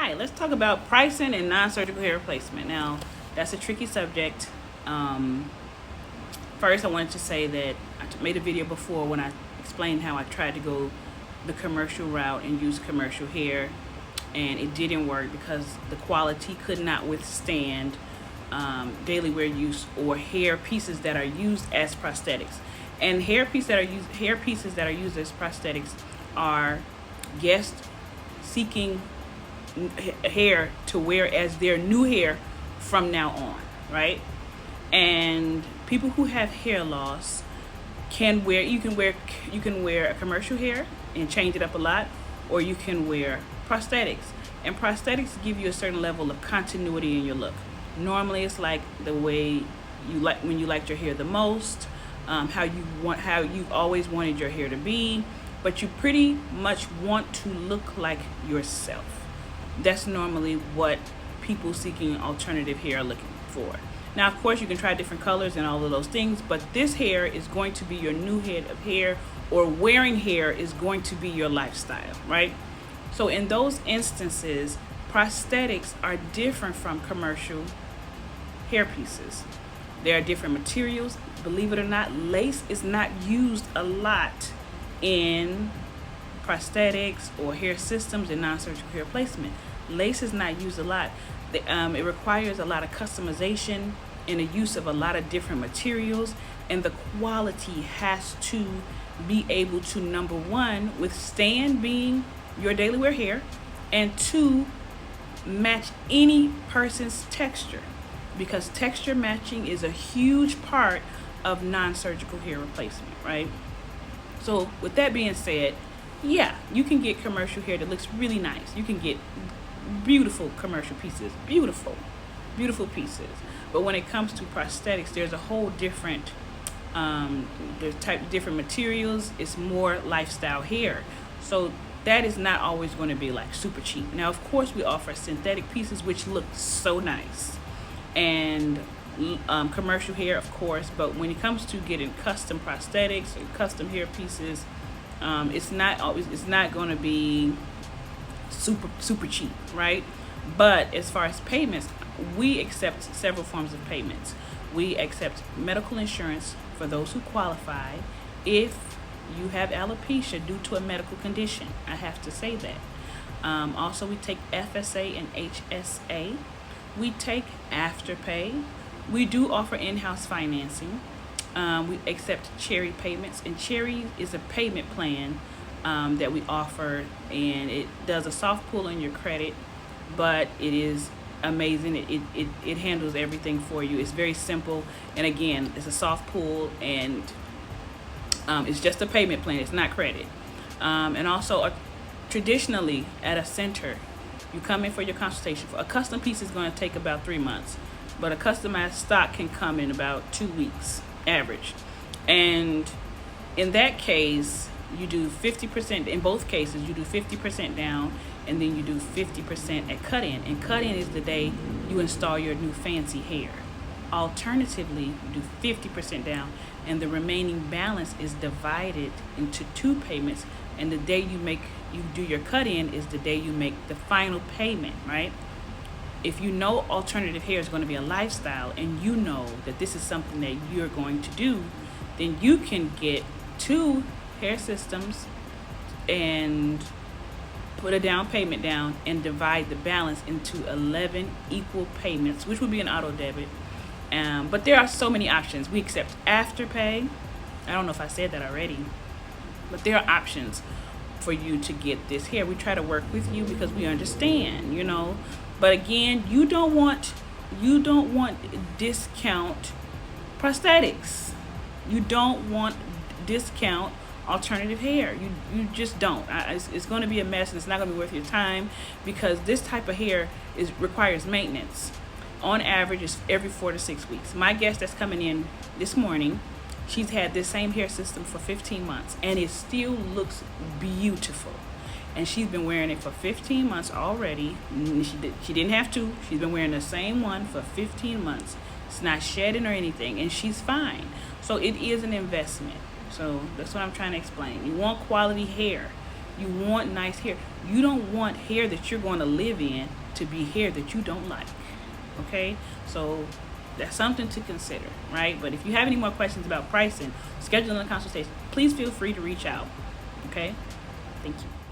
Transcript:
Hi, let's talk about pricing and non-surgical hair replacement. Now, that's a tricky subject. Um, First, I wanted to say that I made a video before when I explained how I tried to go the commercial route and use commercial hair, and it didn't work because the quality could not withstand daily wear use or hair pieces that are used as prosthetics. And hair pieces that are used as prosthetics are guests seeking hair to wear as their new hair from now on, right? And people who have hair loss can wear you can wear a commercial hair and change it up a lot, or you can wear prosthetics. And prosthetics give you a certain level of continuity in your look. Normally, it's like the way you like when you liked your hair the most, how you've always wanted your hair to be, but you pretty much want to look like yourself. That's normally what people seeking alternative hair are looking for. Now, of course, you can try different colors and all of those things, but this hair is going to be your new head of hair, or wearing hair is going to be your lifestyle, right? So in those instances, prosthetics are different from commercial hair pieces. There are different materials. Believe it or not, lace is not used a lot in prosthetics or hair systems and non-surgical hair placement. Lace is not used a lot. It requires a lot of customization and the use of a lot of different materials, and the quality has to be able to, number one, withstand being your daily wear hair, and two, match any person's texture, because texture matching is a huge part of non-surgical hair replacement, right? So with that being said, yeah, you can get commercial hair that looks really nice. You can get beautiful commercial pieces, beautiful pieces. But when it comes to prosthetics, there's a whole different different materials. It's more lifestyle hair, so that is not always going to be like super cheap. Now, of course, we offer synthetic pieces which look so nice, and commercial hair, of course. But when it comes to getting custom prosthetics or custom hair pieces, it's not going to be super cheap, right? But as far as payments, we accept several forms of payments. We accept medical insurance for those who qualify. If you have alopecia due to a medical condition, I have to say that. Also, we take FSA and HSA. We take Afterpay. We do offer in-house financing. We accept Cherry payments, and Cherry is a payment plan that we offer, and it does a soft pull on your credit, but it is amazing. It handles everything for you. It's very simple, and again, it's a soft pull, and it's just a payment plan. It's not credit. And also, traditionally at a center, you come in for your consultation. A custom piece is going to take about 3 months, but a customized stock can come in about 2 weeks average. And in that case, you do 50%. In both cases, you do 50% down, and then you do 50% at cut-in. And cut-in is the day you install your new fancy hair. Alternatively, you do 50% down, and the remaining balance is divided into 2 payments. And the day you do your cut-in is the day you make the final payment, right? If you know alternative hair is going to be a lifestyle, and you know that this is something that you're going to do, then you can get 2 hair systems and put a down payment down and divide the balance into 11 equal payments, which would be an auto debit. But there are so many options. We accept Afterpay. I don't know if I said that already, but there are options for you to get this hair. We try to work with you because we understand, But again, you don't want discount prosthetics. You don't want discount alternative hair. You just don't. It's going to be a mess, and it's not going to be worth your time, because this type of hair requires maintenance. On average, it's every 4 to 6 weeks. My guest that's coming in this morning, she's had this same hair system for 15 months, and it still looks beautiful. And she's been wearing it for 15 months already. She didn't have to. She's been wearing the same one for 15 months. It's not shedding or anything, and she's fine. So it is an investment. So that's what I'm trying to explain. You want quality hair. You want nice hair. You don't want hair that you're going to live in to be hair that you don't like. Okay? So that's something to consider, right? But if you have any more questions about pricing, scheduling a consultation, please feel free to reach out. Okay? Thank you.